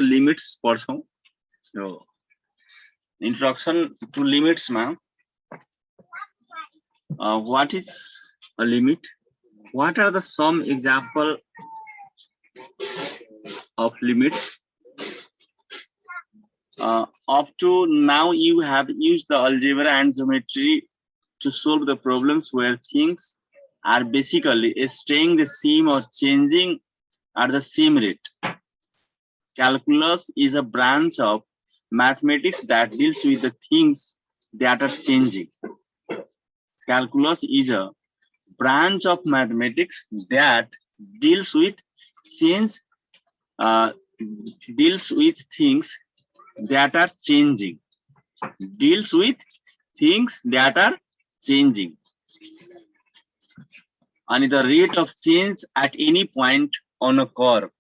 limits पढ्छौं. So introduction to limits ma. What is a limit? What are the some example of limits? Up to now you have used the algebra and geometry to solve the problems where things are basically staying the same or changing at the same rate. Calculus is a branch of mathematics that deals with the things that are changing. Calculus is a branch of mathematics that deals with things that are changing. Deals with things that are changing. And the rate of change at any point on a curve.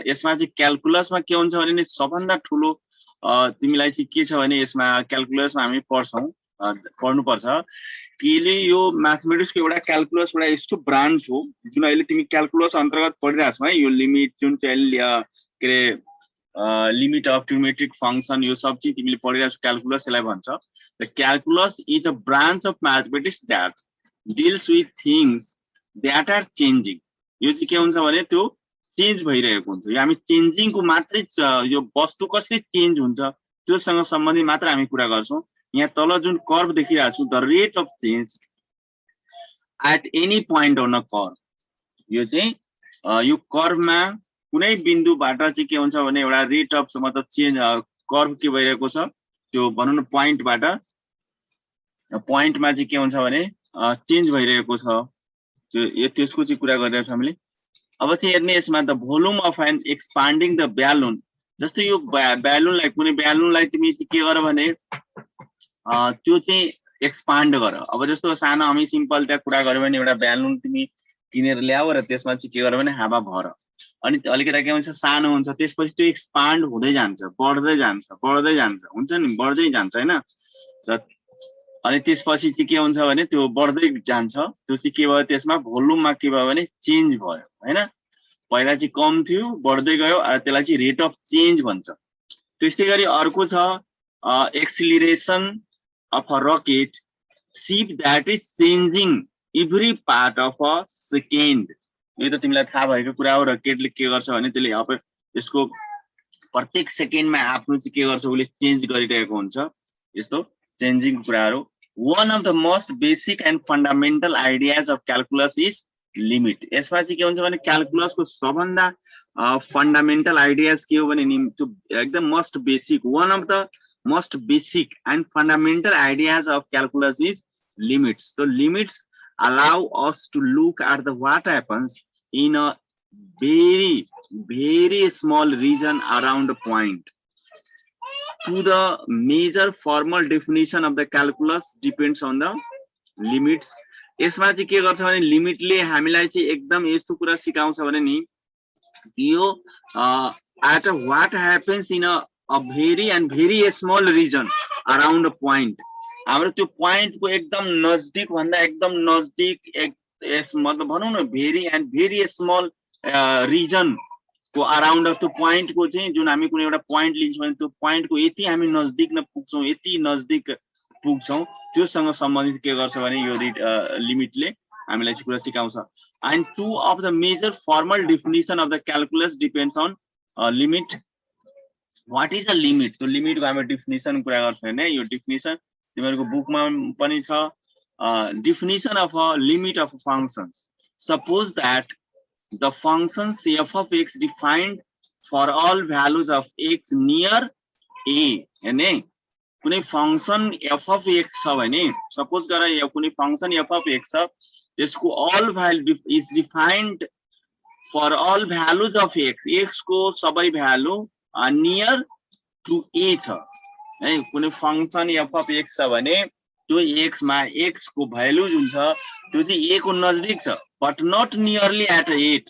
यसमा चाहिँ क्याल्कुलसमा के हुन्छ भने नि सबभन्दा ठुलो तिमीलाई चाहिँ के छ भने यसमा क्याल्कुलसमा हामी पढ्नु पर्छ कि यो म्याथमेटिक्सको एउटा क्याल्कुलस एउटा यस्तो ब्रान्च हो जुन अहिले तिमी क्याल्कुलस अन्तर्गत पढिरहेको छौ है यो लिमिट जुन चाहिँ के रे लिमिट अफ ट्रिग्नोमेट्रिक फंक्सन यो सब चाहिँ तिमीले पढिरहेको छौ क्याल्कुलस यसलाई भन्छ the calculus is a branch of mathematics that deals with things that are changing यो चाहिँ के हुन्छ भने त्यो चेन्ज भइरहेको हुन्छ हामी चेन्जिङ को मात्रै यो वस्तु कसरी चेन्ज हुन्छ त्योसँग सम्बन्धित मात्र हामी कुरा गर्छौं यहाँ तल जुन कर्व देखिरहेको छु the rate of change at any point on a curve यो चाहिँ यो कर्वमा कुनै बिन्दुबाट चाहिँ के हुन्छ भने एउटा रेट अफ मतलब चेन्ज कर्व के भइरहेको छ त्यो भनौं न पोइन्टबाट पोइन्टमा चाहिँ के हुन्छ भने चेन्ज भइरहेको छ यो त्यसको चाहिँ कुरा गरिरहेको छ हामीले अब चाहिँ हेर्ने यसमा the volume of an expanding the balloon जस्तै यो ब्यालुनलाई कुनै ब्यालुनलाई तिमी के गर भने त्यो चाहिँ एक्सपान्ड गर अब जस्तो सानो हामी सिम्पल त्यहाँ कुरा गर्यो भने एउटा ब्यालुन तिमी किनेर ल्याऊ र त्यसमा चाहिँ के गर भने हावा भर अनि अलिकति के हुन्छ सानो हुन्छ त्यसपछि त्यो एक्सपान्ड हुँदै जान्छ बढ्दै जान्छ हुन्छ नि बढ्दै जान्छ हैन अनि त्यसपछि चाहिँ के हुन्छ भने त्यो बढ्दै जान्छ त्यो चाहिँ के भयो त्यसमा भोल्युममा के भयो भने चेन्ज भयो हैन पहिला चाहिँ कम थियो बढ्दै गयो त्यसलाई चाहिँ रेट अफ चेन्ज भन्छ त्यस्तै गरी अर्को छ acceleration of a rocket ship that is changing every part of a second यो त तिमीलाई थाहा भएको कुरा हो रकेटले के गर्छ भने त्यसले अब यसको प्रत्येक सेकेन्डमा आफ्नो चाहिँ के गर्छ उले चेन्ज गरिरहेको हुन्छ यस्तो चेन्जिङ कुराहरु one of the most basic and fundamental ideas of calculus is limit यसमा चाहिँ के हुन्छ भने क्याल्कुलस को सबभन्दा फन्डामेन्टल आइडियाज के हो भने एकदम most basic one of the most basic and fundamental ideas of calculus is limits so limits allow us to look at the what happens in a very small region around a point to the major formal definition of the calculus depends on the limits यसमा चाहिँ के गर्छ भने लिमिटले हामीलाई चाहिँ एकदम यस्तो कुरा सिकाउँछ भने नि यो at what happens in a very small region around a point हाम्रो त्यो पोइन्ट को एकदम नजदीक भन्दा एकदम नजदीक मतलब भनौं न भेरी स्मल रिजन को अराउन्ड अफ त्यो पोइन्ट को चाहिँ जुन हामी कुनै एउटा पोइन्ट लिन्छौं भने त्यो पोइन्ट को यति हामी नजदीक न पुग्छौं यति नजदीक पुग्छौं त्योसँग सम्बन्धित के गर्छ भने यो लिमिटले हामीलाई चाहिँ कुरा सिकाउँछ and two of the major formal definition of the calculus depends on limit what is a limit so limit को हामी डेफिनिसन कुरा गर्छौं हैन यो डेफिनिसन तिमीहरुको बुकमा पनि छ definition of a limit of functions suppose that the functions f of x defined for all values of x near a हैन कुनै फंक्शन f of x छ भने सपोज गर यो कुनै फंक्शन f of x छ त्यसको all value is defined for all values of x को सबै भ्यालु near to a छ है कुनै फंक्शन f of x छ भने त्यो x मा x को भ्यालु जुन छ त्यो चाहिँ a को नजदीक छ but not nearly at a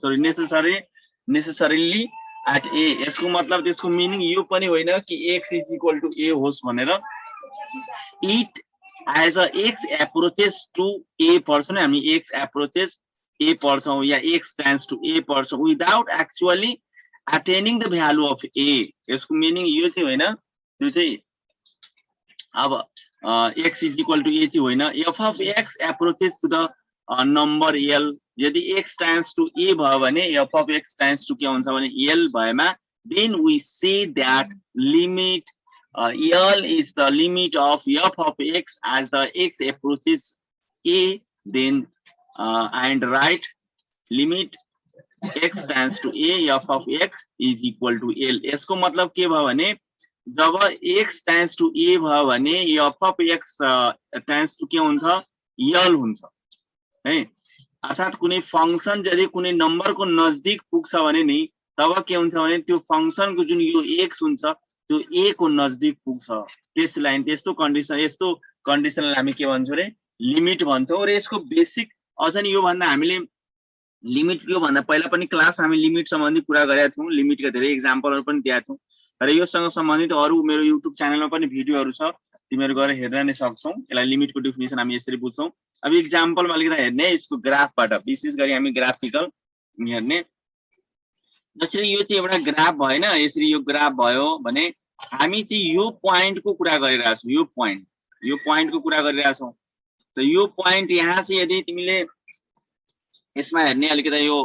sorry necessarily at a यसको मतलब त्यसको मिनिङ यो पनि होइन कि x is equal to a होस् भनेर it as a x approaches to a पर्छ नि हामी x approaches a पर्छौं या x tends to a पर्छौं without actually attaining the value of a, यसको मिनिङ यो चाहिँ होइन, त्यो चाहिँ अब x is equal to a चाहिँ होइन, f of x approaches to the number l, यदि x tends to a भयो भने f of x tends to के हुन्छ भने l भएमा, then we say that limit l is the limit of f of x as the x approaches a, then and right limit x tends to a, f of x is equal to l. यसको मतलब के भयो भने जब x tends to a भयो भने f of x tends to के हुन्छ l हुन्छ है, अर्थात कुनै फंक्शन यदि कुनै नम्बरको नजदिक पुग्छ भने नि तब के हुन्छ भने त्यो फंक्शनको जुन यो x हुन्छ त्यो a को नजदिक पुग्छ, त्यसलाई त्यस्तो कन्डिसनलाई हामी के भन्छौँ रे लिमिट भन्छौँ। र यसको बेसिक अझ नि यो भन्दा हामीले लिमिट यो भन्दा पहिला पनि क्लास हामी लिमिट सम्बन्धी कुरा गरेका थियौँ, लिमिटका धेरै एक्जाम्पलहरु पनि दिएका थियौँ र योसँग सम्बन्धित अरु मेरो युट्युब च्यानलमा पनि भिडियोहरु छ, तिमीहरु गएर हेर्न नै सक्छौ। यसलाई लिमिटको डेफिनेसन हामी यसरी बुझ्छौं। अब एक्जाम्पलमा अलिकति हेर्ने यसको ग्राफबाट, विशेष गरी हामी ग्राफिकल हेर्ने। जसरी यो चाहिँ एउटा ग्राफ भएन, यसरी यो ग्राफ भयो भने हामी चाहिँ यो प्वाइन्टको कुरा गरिरहेका छौं, यो प्वाइन्टको कुरा गरिरहेका छौं। त यो प्वाइन्ट यहाँ चाहिँ यदि तिमीले यसमा हेर्ने अलिकति यो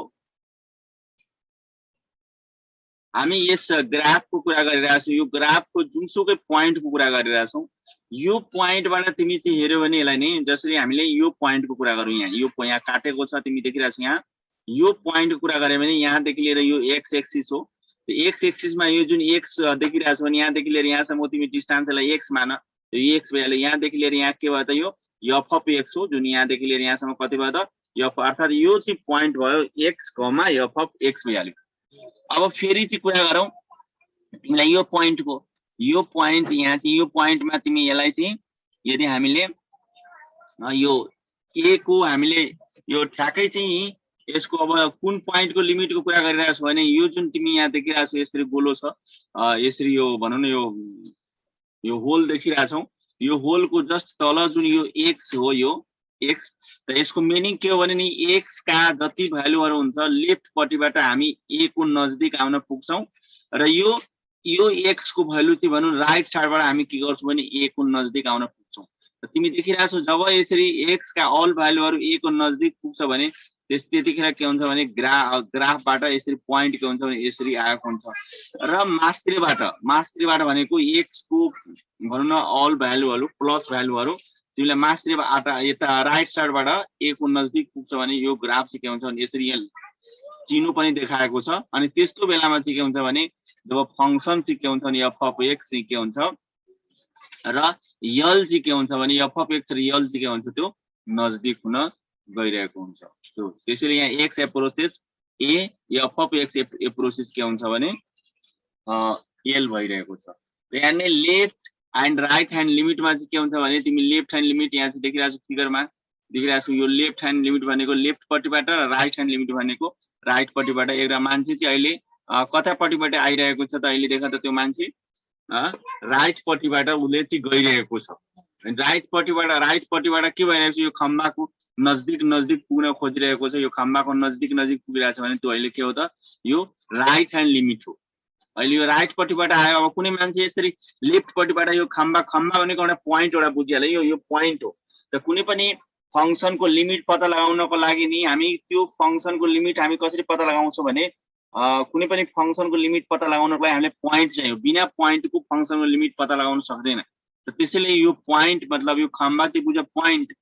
हामी यस ग्राफको कुरा गरिरहेका छौं, यो ग्राफको जुनसुकै प्वाइन्टको कुरा गरिरहेका छौं। यो प्वाइन्टबाट तिमी चाहिँ हेर्यौ भने यसलाई नि जसरी हामीले यो प्वाइन्टको कुरा गरौँ, यहाँ काटेको छ तिमी देखिरहेको छ, यहाँ यो प्वाइन्टको कुरा गर्यो भने यहाँदेखि लिएर यो एक्स एक्सिस हो। एक्स एक्सिसमा यो जुन एक्स देखिरहेको छ भने यहाँदेखि लिएर यहाँसम्म तिमी डिस्टेन्सलाई एक्स मान, यो एक्स भइहाल्यो। यहाँदेखि लिएर यहाँ के भयो त यो एफ अफ एक्स हो, जुन यहाँदेखि लिएर यहाँसम्म कति भयो त एफ, अर्थात यो चाहिँ प्वाइन्ट भयो x comma F of x भइहाल्यो। अब फेरि चाहिँ कुरा गरौँ तिमीलाई यो प्वाइन्टको, यो प्वाइन्ट यहाँ चाहिँ यो प्वाइन्टमा तिमी यसलाई चाहिँ यदि हामीले यो ए को हामीले यो ठ्याक्कै चाहिँ यसको अब कुन प्वाइन्टको लिमिटको कुरा गरिरहेको छौ भने यो जुन तिमी यहाँ देखिरहेको छौ यसरी गोलो छ, यसरी यो भनौँ न यो होल देखिरहेको छौ, यो होलको जस्ट तल जुन यो एक्स हो, यो एक्स, त यसको मिनिङ के हो भने नि एक्स का जति भ्यालुहरु हुन्छ लेफ्ट पट्टिबाट हामी ए को नजदिक आउन पुग्छौं र यो एक्स को भ्यालु चाहिँ भनौं राइट साइडबाट हामी के गर्छौं भने ए को नजदिक आउन पुग्छौं। त तिमी देखिरहेको छौ जब यसरी एक्स का अल भ्यालुहरु ए को नजदिक पुग्छ भने त्यतिखेर के हुन्छ भने ग्राफबाट यसरी प्वाइन्ट के हुन्छ भने यसरी आएको हुन्छ र मास्त्रीबाट भनेको एक्स को भनौं न अल भ्यालुहरु प्लस भ्यालुहरु तिमीलाई मास्त्रीबाट यता राइट साइडबाट ए को नजदिक पुग्छ भने यो ग्राफ चाहिँ के हुन्छ भने यसरी चिनो पनि देखाएको छ। अनि त्यस्तो बेलामा चाहिँ के हुन्छ भने जब फंक्शन चाहिँ के हुन्छ भने एफ अफ एक्स चाहिँ के हुन्छ र यल चाहिँ के हुन्छ भने एफ अफ एक्स र यल चाहिँ के हुन्छ त्यो नजदिक हुन गइरहेको हुन्छ। त्यसैले यहाँ x approaches A, F of x approaches के हुन्छ भने एल भइरहेको छ। यहाँ लेफ्ट एन्ड राइट ह्यान्ड लिमिटमा चाहिँ के हुन्छ भने तिमी लेफ्ट ह्यान्ड लिमिट यहाँ चाहिँ देखिरहेको छौ, फिगरमा देखिरहेको छौ, यो लेफ्ट ह्यान्ड लिमिट भनेको लेफ्ट पट्टिबाट र राइट ह्यान्ड लिमिट भनेको राइट पट्टिबाट। एउटा मान्छे चाहिँ अहिले कतापट्टिबाट आइरहेको छ त अहिले देख त त्यो मान्छे राइट पट्टिबाट उसले चाहिँ गइरहेको छ। राइट पट्टिबाट के भइरहेको छ, यो खम्बाको नजदिक पुग्न खोजिरहेको छ, यो खम्बाको नजदिक पुगिरहेको छ भने त्यो अहिले के हो त यो राइट ह्यान्ड लिमिट हो। अहिले यो राइट पट्टिबाट आयो, अब कुनै मान्छे यसरी लेफ्ट पट्टिबाट यो खम्बा भनेको एउटा प्वाइन्ट, एउटा बुझिहाल्यो यो प्वाइन्ट हो। त कुनै पनि फंक्शनको लिमिट पत्ता लगाउनको लागि नि हामी त्यो फंक्शनको लिमिट हामी कसरी पत्ता लगाउँछौं भने कुनै पनि फंक्शनको लिमिट पत्ता लगाउनको लागि हामीले प्वाइन्ट चाहियो, बिना प्वाइन्टको फंक्शनको लिमिट पत्ता लगाउन सक्दैन। त त्यसैले यो प्वाइन्ट मतलब यो खम्बा चाहिँ बुझ्यो प्वाइन्ट।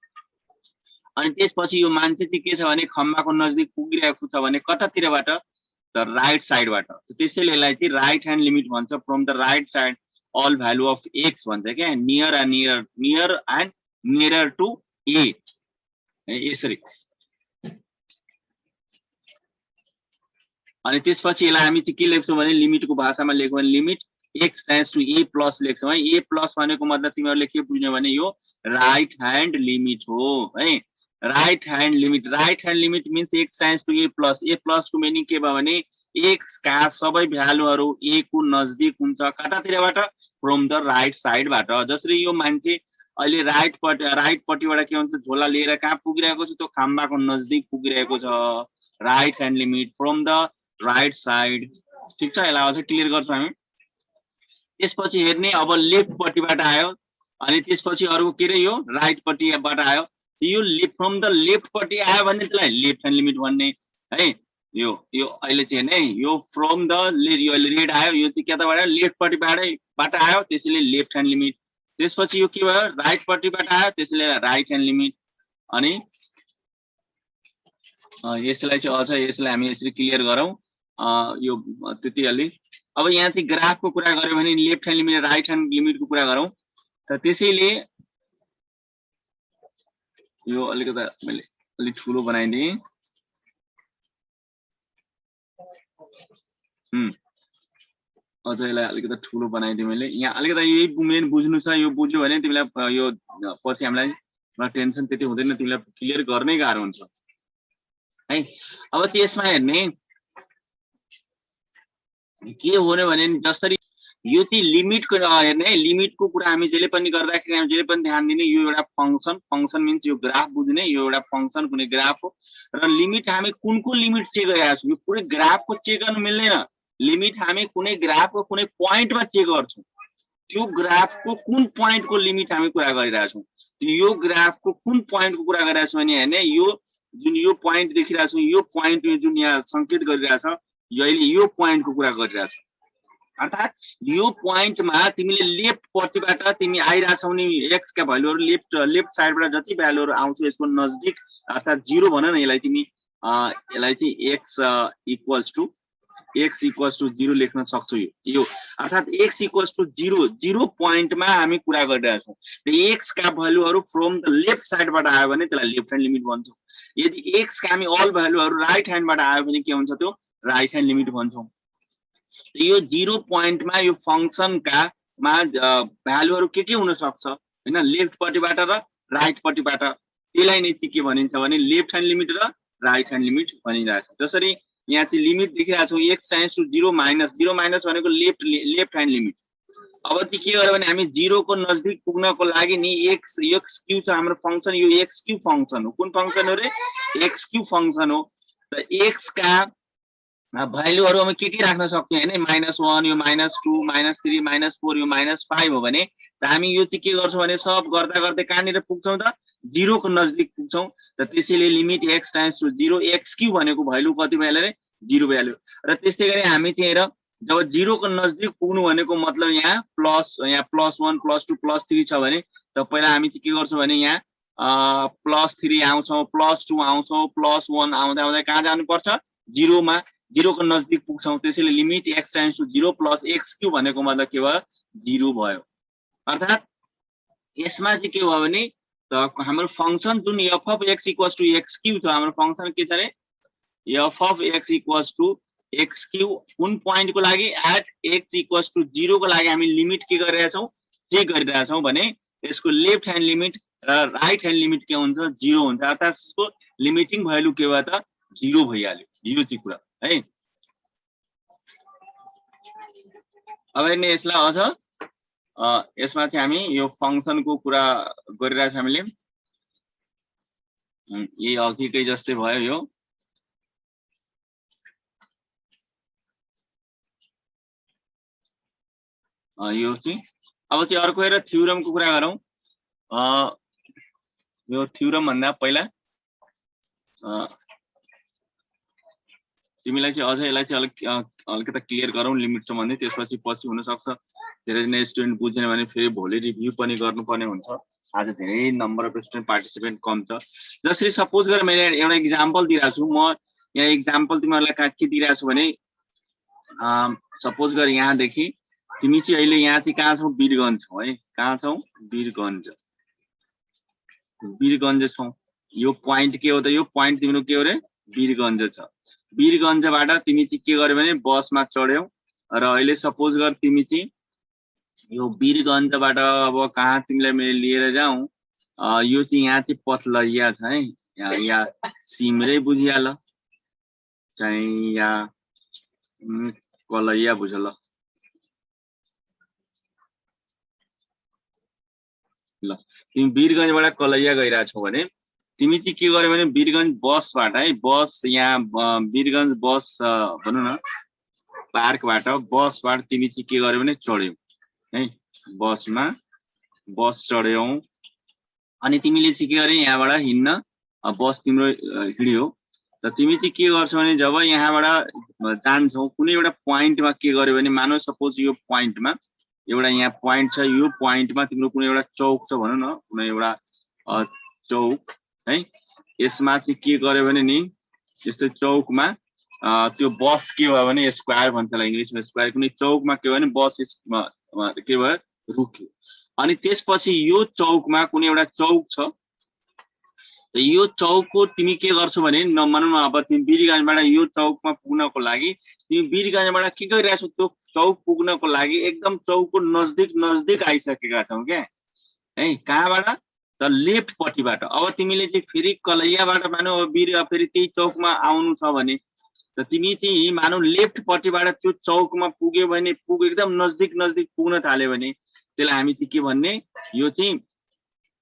अनि त्यसपछि यो मान्छे चाहिँ के छ भने खम्बाको नजदिक पुगिरहेको छ भने कतातिरबाट त राइट साइडबाट। त्यसैले यसलाई चाहिँ राइट ह्यान्ड लिमिट भन्छ, from the right side all value of X भन्छ क्या, near and near to A यसरी। अनि त्यसपछि यसलाई हामी चाहिँ के लेख्छौं भने लिमिटको भाषामा लेख्यौं भने limit X tends to A plus लेख्छौं है। ए प्लस भनेको मतलब तिमीहरुले के बुझ्ने भने यो राइट ह्यान्ड लिमिट हो है। Right hand limit means X tends to A plus को मिनिङ के भयो भने एक्स का सबै भ्यालुहरु ए को नजदिक हुन्छ कतातिरबाट फ्रम द राइट साइडबाट। जसरी यो मान्छे अहिले राइट पट्टिबाट के हुन्छ झोला लिएर कहाँ पुगिरहेको छ, त्यो खम्बाको नजदिक पुगिरहेको छ। Right hand limit from the right side ठीक छ, यसलाई अझै क्लियर गर्छौँ हामी। त्यसपछि हेर्ने अब लेफ्टपट्टिबाट आयो अनि त्यसपछि अरु के रे यो राइटपट्टिबाट आयो। यो फ्रम द लेफ्टपट्टि आयो भने त्यसलाई लेफ्ट ह्यान्ड लिमिट भन्ने है। यो अहिले चाहिँ हेर्ने यो फ्रम द यो रेड आयो, यो चाहिँ केताबाट आयो लेफ्टपट्टिबाट आयो, त्यसैले लेफ्ट ह्यान्ड लिमिट। त्यसपछि यो के भयो राइटपट्टिबाट आयो, त्यसैले राइट ह्यान्ड लिमिट। अनि यसलाई चाहिँ अझ यसलाई हामी यसरी क्लियर गरौँ। यो त्यति अलि। अब यहाँ चाहिँ ग्राफको कुरा गर्यो भने left hand limit right hand लिमिटको कुरा गरौँ। त त्यसैले यो अलिकता मैले अलि ठुलो बनाइदिएँ। अझ यसलाई अलिकता ठुलो बनाइदिएँ मैले। यहाँ अलिकता यही मेन बुझ्नु छ, यो बुझ्यो भने तिमीलाई यो पछि हामीलाई टेन्सन त्यति हुँदैन, तिमीलाई क्लियर गर्नै गाह्रो हुन्छ है। अब त्यसमा हेर्ने के हुने भने जसरी यो चाहिँ लिमिटको हेर्ने लिमिटको कुरा हामी जहिले पनि गर्दाखेरि हामी जहिले पनि ध्यान दिने यो एउटा फंक्सन मिन्स यो ग्राफ बुझ्ने, यो एउटा फंक्सन कुनै ग्राफ हो र लिमिट हामी कुनको लिमिट चेक गरिरहेका छौँ। यो पुरै ग्राफको चेक गर्न मिल्दैन। लिमिट हामी कुनै ग्राफको कुनै पोइन्टमा चेक गर्छौँ। त्यो ग्राफको कुन पोइन्टको लिमिट हामी कुरा गरिरहेका छौँ। यो ग्राफको कुन पोइन्टको कुरा गरिरहेका छौँ भने हेर्ने यो जुन यो पोइन्ट देखिरहेका छौँ, यो पोइन्ट जुन यहाँ संकेत गरिरहेछ अहिले यो पोइन्टको कुरा गरिरहेछ। अर्थात यो पोइन्टमा तिमीले लेफ्टपट्टिबाट तिमी आइरहेछौ नि एक्स का भ्यालुहरु लेफ्ट साइडबाट जति भ्यालुहरु आउँछ यसको नजदिक अर्थात 0 भन न, यसलाई तिमी यसलाई चाहिँ x इक्वल्स टु 0 लेख्न सक्छौ। यो अर्थात x इक्वल्स टु 0 पोइन्टमा हामी कुरा गरिरहेछौँ। x का भ्यालुहरु फ्रम द लेफ्ट साइडबाट आयो भने त्यसलाई लेफ्ट ह्यान्ड लिमिट भन्छौँ। यदि x का हामी अल भ्यालुहरु राइट ह्यान्डबाट आयो भने के हुन्छ त्यो राइट ह्यान्ड लिमिट भन्छौँ। यो 0 पोइन्टमा यो फंक्सनका मा भ्यालुहरु के हुन सक्छ हैन, लेफ्टपट्टिबाट र राइटपट्टिबाट। त्यसलाई नै के भनिन्छ भने लेफ्ट ह्यान्ड लिमिट र राइट ह्यान्ड लिमिट भनिरहेछ। जसरी यहाँ चाहिँ लिमिट देखिरहेको छौँ x टेन्ड्स टु 0 माइनस भनेको लेफ्ट ह्यान्ड लिमिट। अब चाहिँ के गर्यो भने हामी 0 को नजदिक पुग्नको लागि नि x क्यू छ हाम्रो फंक्सन, यो x क्यू फंक्सन हो। कुन फंक्सन हो रे x क्यू फंक्सन हो। त x का भ्यालुहरु हामी के राख्न सक्छौं हैन, -1 यो -2 -3 -4 यो -5 हो भने त हामी यो चाहिँ के गर्छौं भने सब गर्दा गर्दै कहाँनिर पुग्छौं त 0 को नजदिक पुग्छौं। त त्यसैले limit x tends to 0 x cube भनेको भ्यालु कति भ्यालु रे 0 भ्यालु। र त्यस्तै गरी हामी चाहिँ हेर जब 0 को नजदिक पुग्नु भनेको मतलब यहाँ +1 +2 +3 छ भने त पहिला हामी चाहिँ के गर्छौं भने यहाँ +3 आउँछौं +2 आउँछौं +1 आउँदै आउँदै कहाँ जानु पर्छ 0 मा 0 को नजदिक पुग्छौं। त्यसैले limit x tends to 0 + x cube भनेको मतलब के भयो 0 भयो। अर्थात यसमा चाहिँ के भयो भने त हाम्रो फंक्सन जुन f of x equals to x cube छ, हाम्रो फंक्सन के छ रे f of x equals to x cube कुन पोइन्ट को लागि एट x इक्वल्स टु 0 को लागि हामी लिमिट के गरिरहेका छौं चेक गरिरहेका छौं भने यसको लेफ्ट ह्यान्ड लिमिट र राइट ह्यान्ड लिमिट के हुन्छ 0 हुन्छ। अर्थात यसको लिमिटिङ भ्यालु के भयो त 0 भइहाल्यो। यो चाहिँ कुरा है। अब हेर्ने यसलाई अझ यसमा चाहिँ हामी यो फंक्सनको कुरा गरिरहेका छौं हामीले। यही अघिकै जस्तै भयो यो। यो चाहिँ अब चाहिँ अर्को हेर थ्योरमको कुरा गरौँ। यो थ्योरम भन्दा पहिला तिमीलाई चाहिँ अझ यसलाई चाहिँ अलिकता क्लियर गरौँ लिमिट सम्बन्धी, त्यसपछि पछि हुन सक्छ धेरै नै स्टुडेन्ट बुझेन भने फेरि भोलि रिभ्यू पनि गर्नुपर्ने हुन्छ। आज धेरै नम्बर अफ स्टुडेन्ट पार्टिसिपेन्ट कम छ। जसरी सपोज गरेर मैले एउटा एक्जाम्पल दिइरहेको छु, म यहाँ एक्जाम्पल तिमीहरूलाई के दिइरहेको छु भने सपोज गरेर यहाँदेखि तिमी चाहिँ अहिले यहाँ चाहिँ कहाँ छौ वीरगञ्ज छौ है, कहाँ छौ वीरगञ्ज छौ। यो पोइन्ट के हो त यो पोइन्ट तिम्रो के हो रे वीरगञ्ज छ। वीरगञ्जबाट तिमी चाहिँ के गर्यो भने बसमा चढ्यौ र अहिले सपोज गर तिमी चाहिँ यो वीरगञ्जबाट अब कहाँ तिमीलाई मैले लिएर जाउँ, यो चाहिँ यहाँ चाहिँ पथलैया छ है, यहाँ सिमरै बुझिहाल चाहिँ यहाँ कलैया बुझ ल। तिमी वीरगञ्जबाट कलैया गइरहेछौ भने तिमी चाहिँ के गर्यो भने वीरगञ्ज बसबाट है, बस यहाँ वीरगञ्ज बस भनौँ न पार्कबाट बसबाट तिमी चाहिँ के गर्यौ भने चढ्यौ है, बस चढ्यौ अनि तिमीले चाहिँ के गर्यौ यहाँबाट हिँड्न बस तिम्रो हिँड्यो। त तिमी चाहिँ के गर्छौ भने जब यहाँबाट जान्छौ कुनै एउटा पोइन्टमा के गर्यो भने मानौ सपोज यो पोइन्टमा एउटा यहाँ पोइन्ट छ, यो पोइन्टमा तिम्रो कुनै एउटा चौक छ भनौँ न, कुनै एउटा चौक है, यसमा चाहिँ के गर्यो भने नि यस्तो चौकमा त्यो बस के भयो भने स्क्वायर भन्छ इङ्ग्लिसमा स्क्वायर, कुनै चौकमा के भयो भने बस के भयो रुक्यो। अनि त्यसपछि यो चौकमा कुनै एउटा चौक छ, त यो चौकको तिमी के गर्छौ भने मानौ न अब तिमी वीरगञ्जबाट यो चौकमा पुग्नको लागि तिमी वीरगञ्जबाट के गरिरहेछौ, त्यो चौक पुग्नको लागि एकदम चौकको नजदिक आइसकेका छौ क्या है। कहाँबाट त लेफ्ट पट्टिबाट। अब तिमीले चाहिँ फेरि कलैयाबाट मानौ फेरि त्यही चौकमा आउनु छ भने त तिमी चाहिँ मानौ लेफ्ट पट्टिबाट त्यो चौकमा पुग्यो भने एकदम नजदिक पुग्न थाल्यो भने त्यसलाई हामी चाहिँ के भन्ने, यो चाहिँ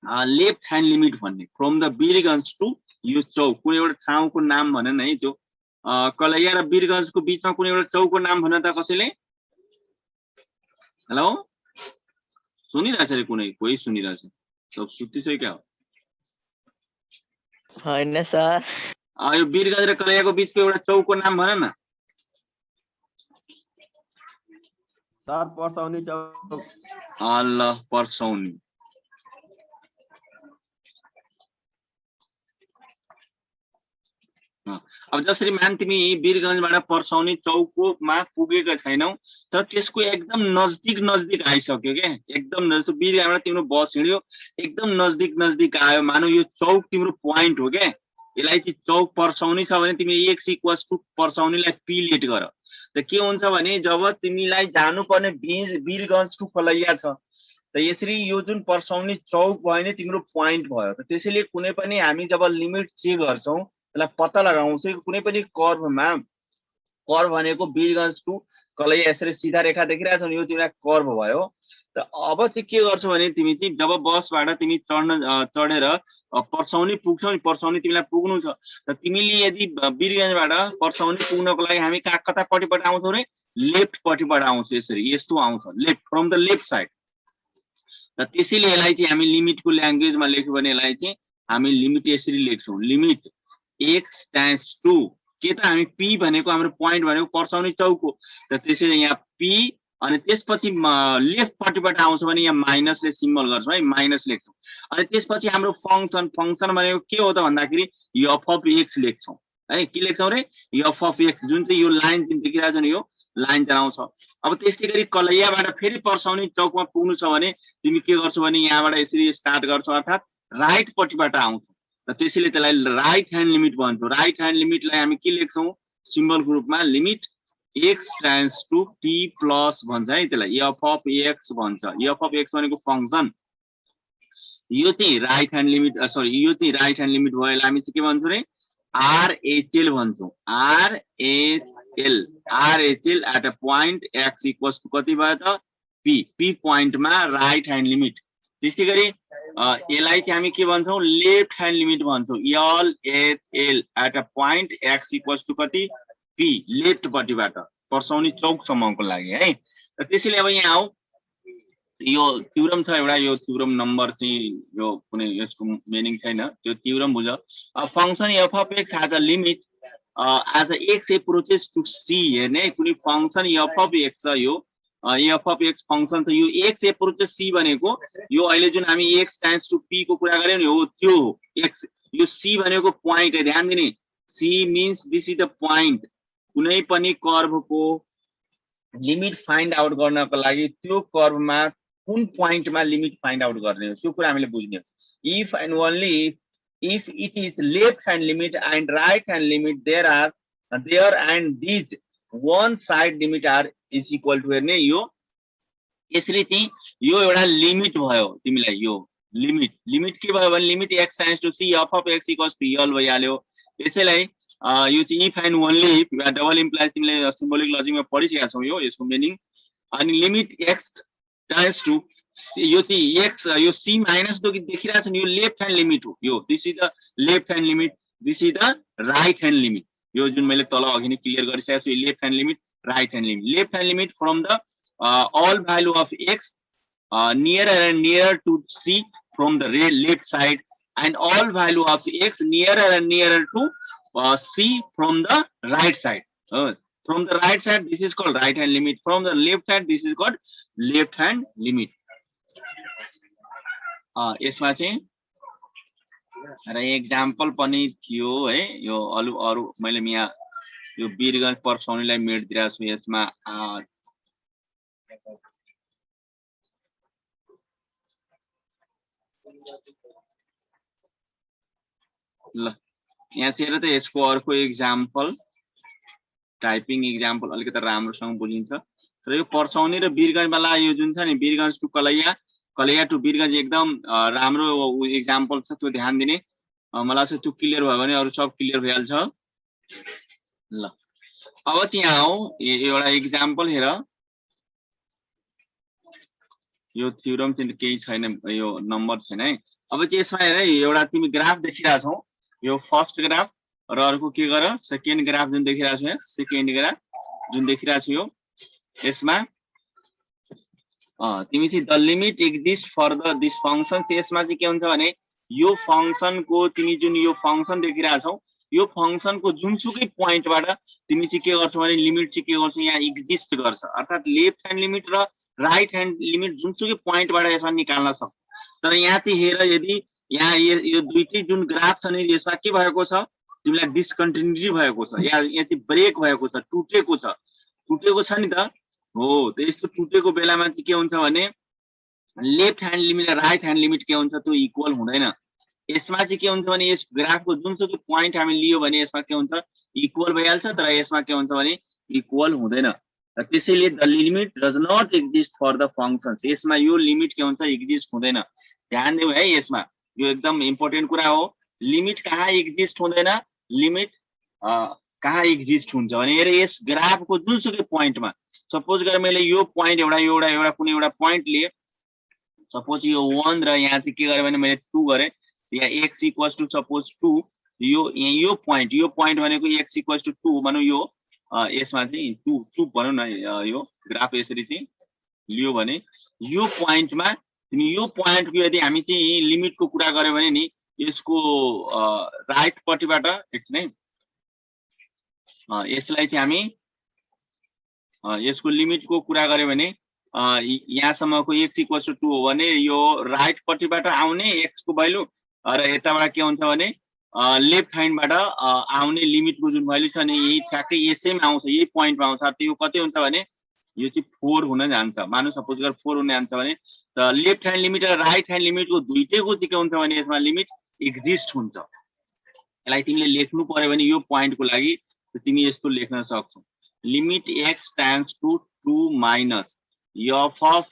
लेफ्ट ह्यान्ड लिमिट भन्ने। फ्रम द वीरगञ्ज टु यो चौक, कुनै एउटा ठाउँको नाम भन न है, त्यो कलैया र वीरगञ्जको बिचमा कुनै एउटा चौकको नाम भन त कसैले। हेलो सुनिरहेछ रे, कुनै कोही सुनिरहेछ, सब सुत्तिसक्यो क्या हो? होइन सर। यो वीरगञ्ज र कलैयाको बिचको एउटा चौकको नाम भन न। सर पर्सौनी चौक। अल्लाह पर्सौनी। अब जसरी मान तिमी वीरगञ्जबाट पर्सौनी चौकमा पुगेका छैनौ तर त्यसको एकदम नजदिक आइसक्यो क्या, एकदम नजदिक। वीरगञ्जबाट तिम्रो बस हिँड्यो एकदम नजदिक आयो, मानौ यो चौक तिम्रो पोइन्ट हो क्या, यसलाई चाहिँ चौक पर्सौनी छ भने तिमी x इक्वल्स टु पर्सौनीलाई p लेट गर। त के हुन्छ भने जब तिमीलाई जानुपर्ने वीरगञ्ज टु कलैया छ त यसरी यो जुन पर्सौनी चौक भयो नि तिम्रो पोइन्ट भयो। त त्यसैले कुनै पनि हामी जब लिमिट चेक गर्छौं त्यसलाई पत्ता लगाउँछ कुनै पनि कर्भमा, कर्भ भनेको वीरगञ्ज टु कलैया यसरी सिधा रेखा देखिरहेछौ नि, यो तिमीलाई कर्भ भयो। त अब चाहिँ के गर्छौ भने तिमी चाहिँ जब बसबाट तिमी चढेर पर्सौनी पुग्छौ नि, पर्सौनी तिमीलाई पुग्नु छ त तिमीले यदि वीरगञ्जबाट पर्सौनी पुग्नको लागि हामी कतापट्टिबाट आउँछौ रे, लेफ्ट पट्टिबाट आउँछ, यसरी यस्तो आउँछ, left from the left side. त त्यसैले यसलाई चाहिँ हामी लिमिटको ल्याङ्ग्वेजमा लेख्यो भने यसलाई चाहिँ हामी लिमिट यसरी लेख्छौँ, लिमिट x टेन्ड्स टु के त हामी p भनेको हाम्रो पोइन्ट भनेको पर्सौनी चौक हो। त त्यसैले यहाँ p अनि त्यसपछि लेफ्ट पट्टिबाट आउँछ भने यहाँ माइनसले सिम्बल गर्छौँ है, माइनस लेख्छौँ। अनि त्यसपछि हाम्रो फंक्सन भनेको के हो त भन्दाखेरि f अफ x लेख्छौँ है, के लेख्छौँ रे, f अफ x, जुन चाहिँ यो लाइन देखिरहेछ नि, यो लाइन चलाउँछ। अब त्यस्तै गरी कलैयाबाट फेरि पर्सौनी चौकमा पुग्नु छ भने तिमी के गर्छौ भने यहाँबाट यसरी स्टार्ट गर्छौ, अर्थात् राइट पट्टिबाट आउँछौ। त त्यसैले त्यसलाई राइट ह्यान्ड लिमिट भन्छौँ। राइट ह्यान्ड लिमिटलाई हामी के लेख्छौँ सिम्बलको रूपमा, limit x tends to p plus भन्छ है, त्यसलाई f अफ x भन्छ। f अफ x भनेको फंक्सन, यो चाहिँ राइट ह्यान्ड लिमिट, सरी यो चाहिँ राइट ह्यान्ड लिमिट भयो। यसलाई हामी चाहिँ के भन्छौँ रे, RHL भन्छौँ, RHL at a point x equals to कति भयो त p पोइन्टमा राइट ह्यान्ड लिमिट। त्यसै गरी यसलाई चाहिँ हामी के भन्छौँ, लेफ्ट ह्यान्ड लिमिट भन्छौँ, LHL at a point x equals to कति p, लेफ्ट पट्टिबाट पर्सौनी चौकसम्मको लागि है। त त्यसैले अब यहाँ आऊ, यो थ्योरम छ एउटा, यो थ्योरम नम्बर चाहिँ यो कुनै यसको मिनिङ छैन, त्यो थ्योरम बुझ। Function f of x has a limit as x approaches to c हेर्ने, कुनै फंक्सन f अफ x छ, यो f अफ x फंक्सन छ, यो x approaches c भनेको यो अहिले जुन हामी x टाइम्स टु p को कुरा गर्यौं नि हो त्यो हो x, यो c भनेको पोइन्ट है, ध्यान दिने, c means this is the point. कुनै पनि कर्भको लिमिट फाइन्ड आउट गर्नको लागि त्यो कर्भमा कुन पोइन्टमा लिमिट फाइन्ड आउट गर्ने हो त्यो कुरा हामीले बुझ्ने हो। If and only if it is left hand limit and right hand limit there and these one side limit are is equal to हेर्ने, यो यसरी चाहिँ यो एउटा लिमिट भयो तिमीलाई, यो लिमिट के भयो भने limit x times to c f of x equals to l भइहाल्यो। यसैलाई यो चाहिँ if and only double implies तिमीले सिम्बोलिक लजिकमा पढिसकेका छौ यो, यसको मिनिङ। अनि लिमिट x टाइम्स टु यो चाहिँ x, यो c माइनस देखिरहेछ नि, यो लेफ्ट ह्यान्ड लिमिट हो, यो this is the left hand limit, this is the right hand limit. यो जुन मैले तल अघि नै क्लियर गरिसकेको छु, left hand limit right hand limit. Left hand limit from the all value of x nearer and nearer to C from the left side, and all value of x nearer and nearer to C from the right side. From the right side, this is called right hand limit. From the left side, this is called left hand limit. यसमा चाहिँ र example पनि थियो है, यो अरु मैले यहाँ यो वीरगञ्ज पर्सौनीलाई मेट दिइरहेको छु। यसमा ल यहाँ चाहिँ त यसको अर्को एक्जाम्पल टाइपिङ एक्जाम्पल अलिकति राम्रोसँग बुझिन्छ। र यो पर्सौनी र वीरगञ्जमा यो जुन छ नि वीरगञ्ज टु कलैया, कलैया टु वीरगञ्ज एकदम राम्रो एक्जाम्पल छ, त्यो ध्यान दिने। मलाई लाग्छ त्यो क्लियर भयो भने अरु सब क्लियर भइहाल्छ। ल अब चाहिँ यहाँ आऊ, एउटा एक्जाम्पल हेर। यो थ्योरम चाहिँ केही छैन, यो नम्बर छैन है। अब चाहिँ यसमा हेर, एउटा तिमी ग्राफ देखिरा छौ, यो फर्स्ट ग्राफ र अर्को के गर सेकेन्ड ग्राफ जुन देखिरा छौ, सेकेन्ड ग्राफ जुन देखिरा छौ यो यसमा तिमी चाहिँ the limit exist for the this function. यसमा चाहिँ के हुन्छ भने यो फंक्शन को तिमी जुन यो फंक्शन देखिरा छौ, यो फंक्शन को जुनसुकै पोइन्टबाट तिमी चाहिँ के गर्छौ भने लिमिट चाहिँ के गर्छौ यहाँ एक्जिस्ट गर्छ। अर्थात लेफ्ट ह्यान्ड लिमिट र राइट ह्यान्ड लिमिट जुनसुकै पोइन्टबाट यसमा निकाल्न सक्छ। तर यहाँ चाहिँ हेर, यदि यहाँ यो दुईटै जुन ग्राफ छ नि यसमा के भएको छ, तिमीलाई डिस्कन्टिन्युटी भएको छ, यहाँ चाहिँ ब्रेक भएको छ, टुटेको छ नि त हो। त यस्तो टुटेको बेलामा चाहिँ के हुन्छ भने लेफ्ट ह्यान्ड लिमिट र राइट ह्यान्ड लिमिट के हुन्छ, त्यो इक्वल हुँदैन। यसमा चाहिँ के हुन्छ भने यस ग्राफको जुनसुकै पोइन्ट हामी लियो भने यसमा के हुन्छ इक्वल भइहाल्छ, तर यसमा के हुन्छ भने इक्वल हुँदैन। त्यसैले the limit does not exist for the functions. यसमा यो लिमिट के हुन्छ एक्जिस्ट हुँदैन। ध्यान दिऊ है, यसमा यो एकदम इम्पोर्टेन्ट कुरा हो। लिमिट कहाँ एक्जिस्ट हुँदैन, लिमिट कहाँ एक्जिस्ट हुन्छ भने यस ग्राफको जुनसुकै पोइन्टमा, सपोज गरेर मैले यो पोइन्ट एउटा कुनै एउटा पोइन्ट लिए, सपोज यो 1 र यहाँ चाहिँ के गरे भने मैले 2 गरे, यहाँ x इक्वल्स टु सपोज 2, यो पोइन्ट भनेको x इक्वल्स टु 2 भनौँ, यो यसमा चाहिँ 2 भनौँ न, यो ग्राफ यसरी चाहिँ लियो भने यो पोइन्टमा तिमी यो पोइन्टको यदि हामी चाहिँ लिमिटको कुरा गर्यो भने नि यसको राइट पट्टिबाट एकछिन है, यसलाई चाहिँ हामी यसको लिमिटको कुरा गर्यो भने यहाँसम्मको x इक्वल्स टु 2 हो भने यो राइट पट्टिबाट आउने x को भ्यालु र यताबाट के हुन्छ भने लेफ्ट ह्यान्डबाट आउने लिमिटको जुन भ्यालु छ नि यही ठ्याक्कै यसैमा आउँछ, यही पोइन्टमा आउँछ। त्यो कति हुन्छ भने यो चाहिँ 4 हुन जान्छ। मानौ सपोज गरेर 4 हुन जान्छ भने त लेफ्ट ह्यान्ड लिमिट र राइट ह्यान्ड लिमिटको दुईटैको चाहिँ के हुन्छ भने यसमा लिमिट एक्जिस्ट हुन्छ। यसलाई तिमीले लेख्नु पर्यो भने यो पोइन्टको लागि तिमी यस्तो लेख्न सक्छौ, limit x tends to 2 minus f of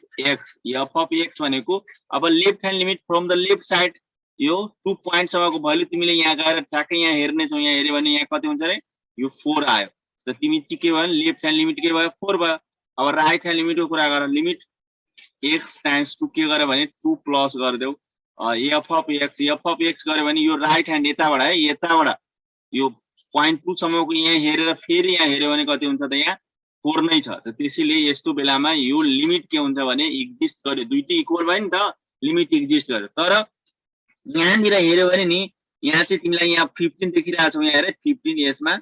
x भनेको अब left hand limit from the left side यो 2 पोइन्ट सम्मको भ्यालु तिमीले यहाँ गएर ठ्याक्कै यहाँ हेर्ने छौ। यहाँ हेर्यो भने यहाँ कति हुन्छ रे, यो 4 आयो। त तिमी चाहिँ के भयो, लेफ्ट ह्यान्ड लिमिट के भयो 4 भयो। अब राइट ह्यान्ड लिमिटको कुरा गर, लिमिट x टेन्ड्स टु के गर्यो भने 2 प्लस गर्देऊ f अफ x गर्यो भने यो राइट ह्यान्ड यताबाट है, यताबाट यो पोइन्ट 2 सम्मको यहाँ हेरेर फेरि यहाँ हेर्यो भने कति हुन्छ त यहाँ 4 नै छ। त त्यसैले यस्तो बेलामा यो लिमिट के हुन्छ भने एक्जिस्ट गर्यो, दुईटै इक्वल भयो नि त, लिमिट एक्जिस्ट गर्यो। तर यहाँनिर हेर्यो भने नि यहाँ चाहिँ तिमीलाई यहाँ 15 देखिरहेको छौ, यहाँ हेर 15, यसमा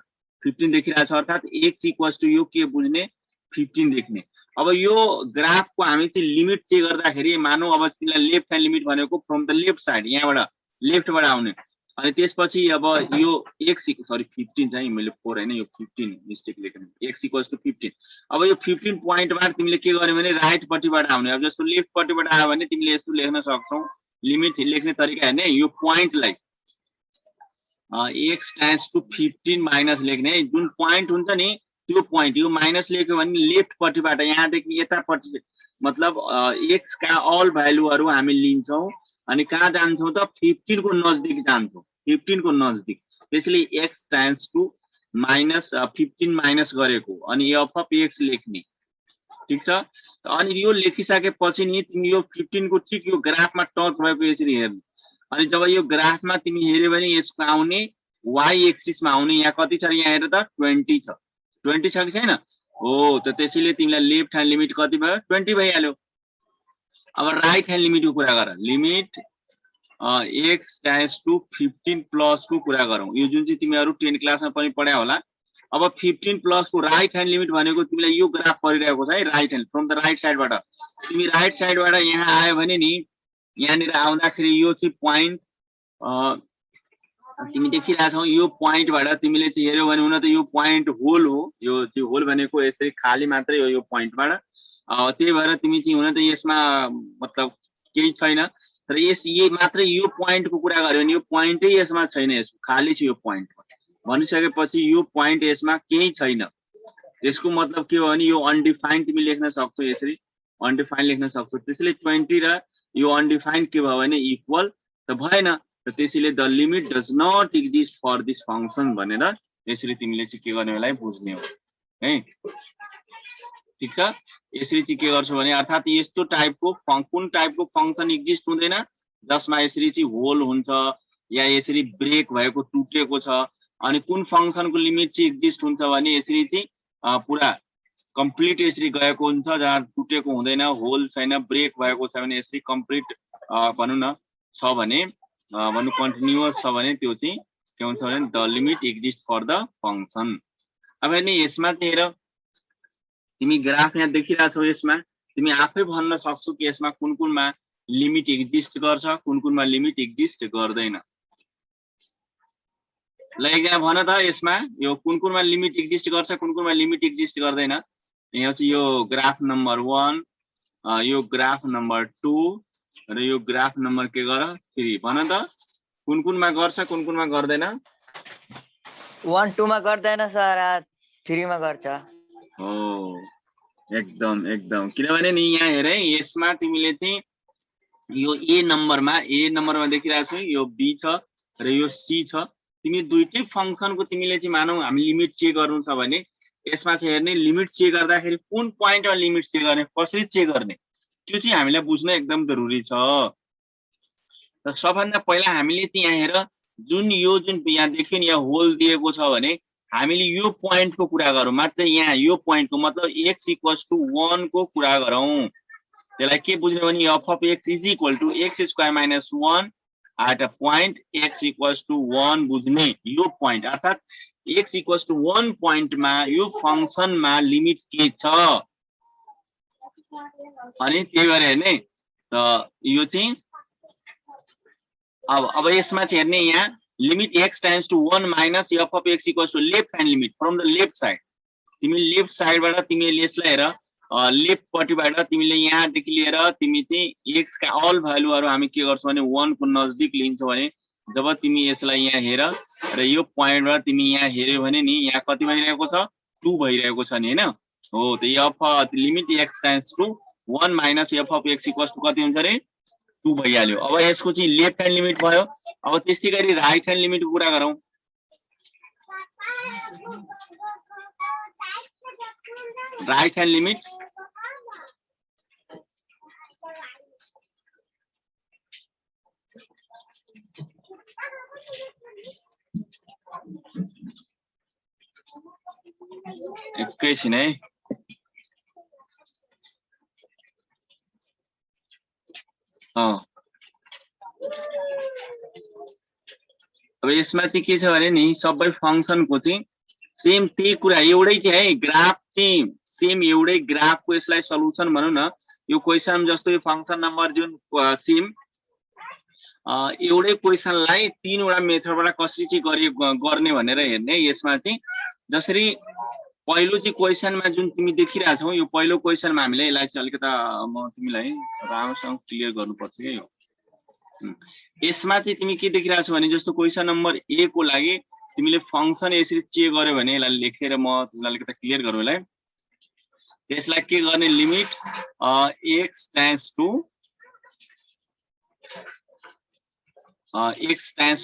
15 देखिरहेको छ। अर्थात x इक्वल्स टु यो के बुझ्ने 15 देख्ने। अब यो ग्राफको हामी चाहिँ लिमिट चेक गर्दाखेरि मानौ अब तिमीलाई लेफ्ट ह्यान्ड लिमिट भनेको फ्रम द लेफ्ट साइड, यहाँबाट लेफ्टबाट आउने, अनि त्यसपछि अब यो x 15 चाहिँ मैले 4 हैन, यो 15 मिस्टेक लेख्नु, x इक्वल्स टु 15। अब यो 15 पोइन्टबाट तिमीले के गर्यो भने राइट पट्टिबाट आउने। अब जस्तो लेफ्ट पट्टिबाट आयो भने तिमीले यस्तो लेख्न सक्छौ, लिमिट लेख्ने तरिका हेर्ने, यो पोइन्टलाई x टेन्ड्स टु 15 माइनस लेख्ने। जुन पोइन्ट हुन्छ नि त्यो पोइन्ट यो माइनस लेख्यो भने लेफ्ट पट्टिबाट यहाँदेखि यतापट्टि, मतलब x का अल भ्यालुहरु हामी लिन्छौं अनि कहाँ जान्छौं त 15 को नजदिक जान्छौं, 15 को नजदिक। त्यसैले x tends to minus 15 minus गरेको अनि f अफ x लेख्ने, ठीक छ। अनि यो लेखिसकेपछि नि तिमी यो 15 को ठीक यो ग्राफमा टच भएको यसरी हेर्नु। अनि जब यो ग्राफमा तिमी हेर्यो भने यसको आउने y एक्सिसमा आउने यहाँ कति छ, यहाँ हेर त 20 छ, 20 छ कि छैन। हो त त्यसैले तिमीलाई लेफ्ट ह्यान्ड लिमिट कति भयो 20 भइहाल्यो। अब राइट ह्यान्ड लिमिटको कुरा गर, limit x tends to 15 plus को कुरा गरौँ। यो जुन चाहिँ तिमीहरु 10 क्लासमा पनि पढ्या होला। अब 15 प्लस को राइट ह्यान्ड लिमिट भनेको तिमीलाई यो ग्राफ परिरहेको छ है, right hand from the right साइडबाट। तिमी राइट साइडबाट यहाँ आयो भने नि यहाँनिर आउँदाखेरि यो चाहिँ पोइन्ट तिमी देखिरहेछौ, यो पोइन्टबाट तिमीले चाहिँ हेर्यौ भने हुन त यो पोइन्ट होल हो, यो चाहिँ होल भनेको यसरी खाली मात्रै हो यो पोइन्टबाट। त्यही भएर तिमी चाहिँ हुन त यसमा मतलब केही छैन, तर ये मात्रै यो पोइन्टको कुरा गर्यो भने यो पोइन्टै यसमा छैन, यसको खाली छ यो पोइन्ट भनिसकेपछि यो पोइन्ट यसमा केही छैन। त्यसको मतलब के हो भने यो अनडिफाइन्ड तिमी लेख्न सक्छौ, यसरी अनडिफाइन्ड लेख्न सक्छौ। त्यसैले 20 र यो अनडिफाइन्ड के भयो भने इक्वल त भएन, त त्यसैले the limit does not exist for this function भनेर यसरी तिमीले चाहिँ के गर्ने होला बुझ्ने हो है। ठीक छ, यसरी चाहिँ के गर्छौ भने अर्थात यस्तो टाइपको कुन टाइपको फंक्शन एक्जिस्ट हुँदैन जसमा यसरी चाहिँ होल हुन्छ या यसरी ब्रेक भएको टुटेको छ, अनि कुन फंक्शनको लिमिट चाहिँ एक्जिस्ट हुन्छ भने यसरी चाहिँ पुरा कम्प्लिट यसरी गएको हुन्छ जहाँ टुटेको हुँदैन, होल छैन, ब्रेक भएको छ भने यसरी कम्प्लिट भनौं न छ भने भनौं कन्टिन्युअस छ भने त्यो चाहिँ के हुन्छ भने the limit exist for the function. अब नि यसमा चाहिँ हेर तिमी ग्राफ यहाँ देखिरहेछौ, यसमा तिमी आफै भन्न सक्छौ कि यसमा कुन कुनमा लिमिट एक्जिस्ट गर्छ कुन कुनमा लिमिट एक्जिस्ट गर्दैन। ल यहाँ भन त यसमा यो कुन कुनमा लिमिट एक्जिस्ट गर्छ कुन कुनमा लिमिट एक्जिस्ट गर्दैन। यहाँ चाहिँ यो ग्राफ नम्बर 1, यो ग्राफ नम्बर 2 र यो ग्राफ नम्बर के गर 3 भन त कुन कुनमा गर्छ कुन कुनमा गर्दैन। 1 2 मा गर्दैन सर, 3 मा गर्छ। हो एकदम किनभने नि यहाँ हेर यसमा तिमीले चाहिँ यो ए नम्बरमा देखिरहेछौ यो बी छ र यो सी छ। तिमी दुईटै फंक्शनको तिमीले चाहिँ मानौ हामी लिमिट चेक गर्नु छ भने यसमा चाहिँ हेर्ने लिमिट चेक गर्दाखेरि कुन पोइन्टमा लिमिट चेक गर्ने कसरी चेक गर्ने त्यो चाहिँ हामीलाई बुझ्न एकदम जरुरी छ। र सबभन्दा पहिला हामीले चाहिँ यहाँ हेर जुन यहाँ देखियो नि यहाँ होल दिएको छ भने हामीले यो पोइन्टको कुरा गरौँ मात्र, यहाँ यो पोइन्टको मतलब x = 1 को कुरा गरौँ। त्यसलाई के बुझ्ने भने f of x is equal to x² - 1 at a point x = 1 बुझ्ने यो पोइन्ट अर्थात x = 1 पोइन्टमा यो फंक्शनमा लिमिट के छ अनि त्यही भएर हेर्ने त यो चाहिँ अब यसमा चाहिँ हेर्ने यहाँ limit x tends to 1 minus f of x equals to left hand limit from the left side. तिमी लेफ्ट साइडबाट तिमीले यसलाई हेर लेफ्ट पट्टिबाट तिमीले यहाँदेखि लिएर तिमी चाहिँ x का अल भ्यालुहरु हामी के गर्छौ भने 1 को नजदिक लिन्छौ भने जब तिमी यसलाई यहाँ हेर र यो पोइन्टबाट तिमी यहाँ हेर्यौ भने नि यहाँ कति भइरहेको छ 2 भइरहेको छ नि हैन। हो त f limit x tends to 1 minus f of x equals to कति हुन्छ रे 2 भइहाल्यो। अब यसको चाहिँ लेफ्ट ह्यान्ड लिमिट भयो। अब त्यस्तै गरी राइट ह्यान्ड लिमिटको कुरा गरौँ। राइट ह्यान्ड लिमिट एकैछिन है अब यसमा चाहिँ के छ भने नि सबै फंक्शनको चाहिँ सेम त्यही कुरा एउटै चाहिँ है ग्राफ चाहिँ सेम एउटै ग्राफको यसलाई सल्युसन भनौं न यो क्वेशन जस्तो यो फंक्शन नम्बर जुन सेम एउटै क्वेशनलाई तीनवटा मेथडबाट कसरी चाहिँ गर्ने भनेर हेर्ने। यसमा चाहिँ जसरी पहिलो चाहिँ क्वेशनमा जुन तिमी देखिरहेछौ यो पहिलो क्वेशनमा हामीले यसलाई चाहिँ अलिकता म तिमीलाई राम्रोसँग क्लियर गर्नुपर्छ के यो। यसमा चाहिँ तिमी के देखिरहेछौ भने जस्तो क्वेशन नम्बर ए को लागि तिमीले फंक्शन यसरी चेक गर्यो भने यसलाई लेखेर म तिमीलाई अलिकता क्लियर गरौँ यसलाई। त्यसलाई के गर्ने लिमिट x टेन्ड्स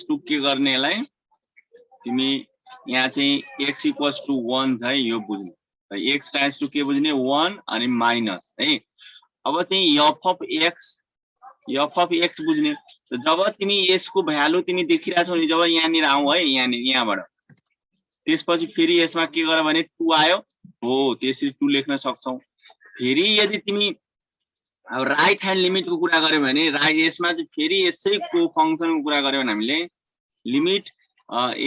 टु के गर्ने यसलाई तिमी यहाँ चाहिँ x = 1 है यो बुझ्ने x टेन्ड्स टु के बुझ्ने 1 अनि माइनस है। अब चाहिँ f of x बुझ्ने जब तिमी यसको भ्यालु तिमी देखिरहेछौ नि जब यहाँनिर आऊ है यहाँबाट त्यसपछि फेरि यसमा के गर भने 2 आयो हो त्यसरी 2 लेख्न सक्छौ। फेरि यदि तिमी अब राइट ह्यान्ड लिमिटको कुरा गर्यो भने यसमा चाहिँ फेरि यसैको फंक्सनको कुरा गर्यो भने हामीले limit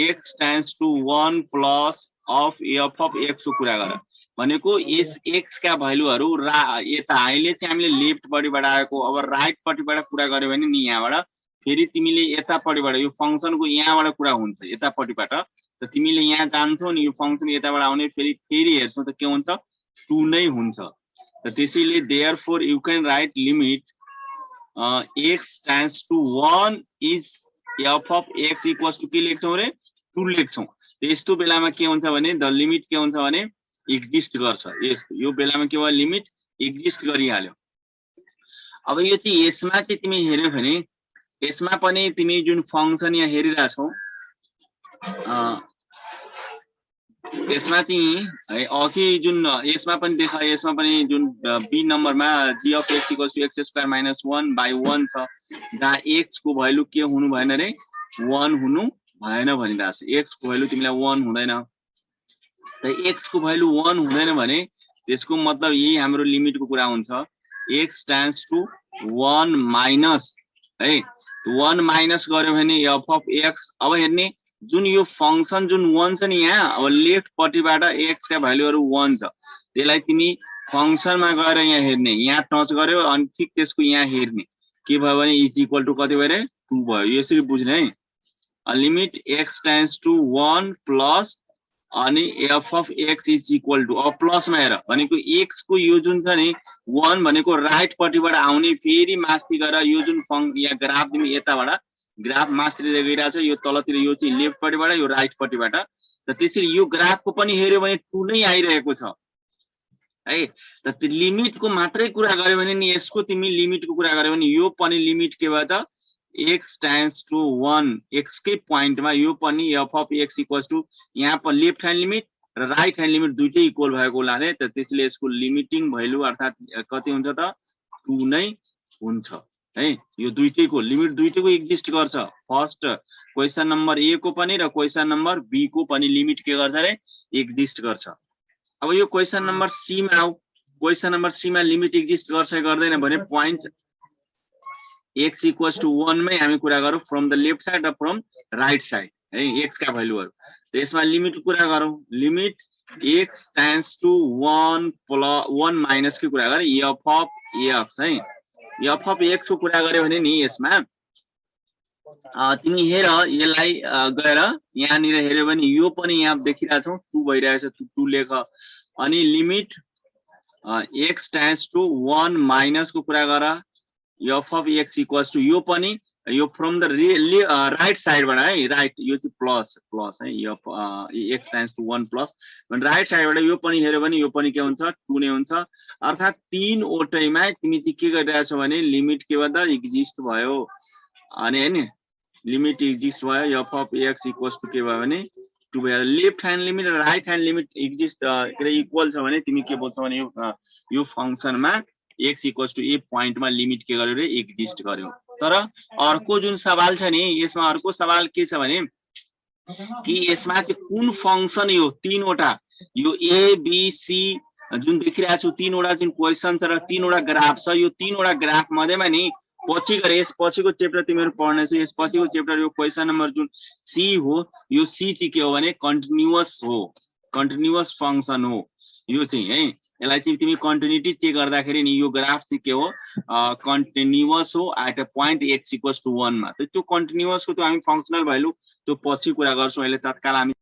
x tends to 1 plus of f of x को कुरा गर भनेको यस x का भ्यालुहरु यता अहिले चाहिँ हामीले लेफ्ट पट्टिबाट आएको अब राइट पट्टिबाट कुरा गर्यो भने नि यहाँबाट फेरि तिमीले यता पट्टिबाट यो फंक्सनको यहाँबाट कुरा हुन्छ यता पट्टिबाट त तिमीले यहाँ जान्छौ नि यो फंक्सन यताबाट आउने फेरि हेर्छौ त के हुन्छ 2 नै हुन्छ। त त्यसैले therefore you can write limit x tends to 1 is f of x equals to के लेख्छौ रे 2 लेख्छौ। त्यस्तो बेलामा के हुन्छ भने द लिमिट के हुन्छ भने एक्जिस्ट गर्छ। यो बेलामा के भयो लिमिट एक्जिस्ट गरिहाल्यो। अब यो चाहिँ यसमा चाहिँ तिमी हेर्यौ भने यसमा पनि तिमी जुन फंक्सन यहाँ हेरिराछौ यसमा चाहिँ अघि जुन यसमा पनि देखा यसमा पनि जुन बी नम्बरमा g of x equals to x square minus 1 by 1 छ जहाँ x को भ्यालु के हुनु भएन रे 1 हुनु भएन भनिरा छ। x को भ्यालु तिमीलाई 1 हुँदैन त x को भ्यालु 1 हुँदैन भने त्यसको मतलब यही हाम्रो लिमिटको कुरा हुन्छ x tends to 1 माइनस है 1 माइनस गर्यो भने f of x अब हेर्ने जुन यो फंक्सन जुन 1 छ नि यहाँ अब लेफ्ट पट्टिबाट x का भ्यालुहरु 1 छ त्यसलाई तिमी फंक्सनमा गएर यहाँ हेर्ने यहाँ टच गर्यो अनि ठीक त्यसको यहाँ हेर्ने के भयो भने इज इक्वल टु कति भयो रे 2 भयो। यसरी बुझ्ने है limit x tends to 1 plus अनि f of x is equal to अब प्लस मा हेर भनेको x को यो जुन छ नि 1 भनेको राइट पट्टिबाट आउने फेरि माथि गएर यो जुन यहाँ ग्राफ तिमी यताबाट ग्राफ मास्टर गइरा छ यो तलतिर यो चाहिँ लेफ्ट पट्टिबाट यो राइट पट्टिबाट त त्यसरी यो ग्राफको पनि हेर्यो भने 2 नै आइरहेको छ है। त त्यो लिमिटको मात्रै कुरा गर्यो भने नि यसको तिमी लिमिटको कुरा गर्यो भने यो पनि लिमिट के भयो त x टेन्ड्स टु 1 x कै प्वाइन्टमा यो पनि f of x equals to यहाँ पनि लेफ्ट ह्यान्ड लिमिट र राइट ह्यान्ड लिमिट दुईटै इक्वल भएको हुनाले त त्यसले यसको लिमिटिङ भ्यालु अर्थात कति हुन्छ त 2 नै हुन्छ है। यो दुईटैको लिमिट दुईटैको एक्जिस्ट गर्छ। फर्स्ट क्वेशन नम्बर ए को पनि र क्वेशन नम्बर बी को पनि लिमिट के गर्छ रे एक्जिस्ट गर्छ। अब यो क्वेशन नम्बर सी मा आऊ क्वेशन नम्बर सी मा लिमिट एक्जिस्ट गर्छ गर्दैन भने प्वाइन्ट x इक्वल्स टु 1 मै हामी कुरा गरौँ फ्रम द लेफ्ट साइड र फ्रम राइट साइड है x का भ्यालुहरु त्यसमा लिमिट कुरा गरौँ limit x tends to 1 plus 1 minus के कुरा गरे f of x है f of x को कुरा गर्यो भने नि यसमा तिमी हेर यसलाई गएर यहाँ निर हेर्यो भने यो पनि यहाँ देखिरा छौ 2 भइरहेछ 2 लेख अनि limit x tends to 1 minus को कुरा गर f of x equals to यो पनि यो फ्रम द राइट साइडबाट है राइट यो चाहिँ प्लस है x टेन्ड्स टु 1 प्लस भने राइट साइडबाट यो पनि हेर्यो भने यो पनि के हुन्छ 2 नै हुन्छ अर्थात 3 ओटैमा तिमी चाहिँ के गरिरहेछौ भने लिमिट के भन्दा एक्जिस्ट भयो अनि हैन लिमिट एक्जिस्ट भयो f of x equals to के भयो भने 2 भयो। लेफ्ट ह्यान्ड लिमिट र right hand limit exist equal छ भने तिमी के बोल्छौ भने यो फंक्सनमा x इक्वल्स टु a प्वाइन्टमा लिमिट के गर्यो रे एक्जिस्ट गर्यो। तर अर्को जुन सवाल छ नि यसमा अर्को सवाल के छ भने कि यसमा चाहिँ कुन फंक्सन यो तीनवटा यो a b c जुन देखिरहेको छु तीनवटा जुन क्वेशन छ र तीनवटा ग्राफ छ यो तीनवटा ग्राफ मध्येमा नि पछि गरे यस पछिको चैप्टर तिमीहरु पढ्ने छ यस पछिको चैप्टर यो क्वेशन नम्बर जुन c हो यो c चाहिँ के हो भने कन्टिन्युअस हो कन्टिन्युअस फंक्सन हो यो चाहिँ है यसलाई चाहिँ तिमी कन्टिन्युटी चेक गर्दाखेरि नि यो ग्राफ चाहिँ के हो कन्टिन्युअस हो at a point x equals to 1 मा। त्यो कन्टिन्युअस को त्यो हामी फंक्शनल भ्यालु त्यो पछि कुरा गर्छौं अहिले तत्काल हामी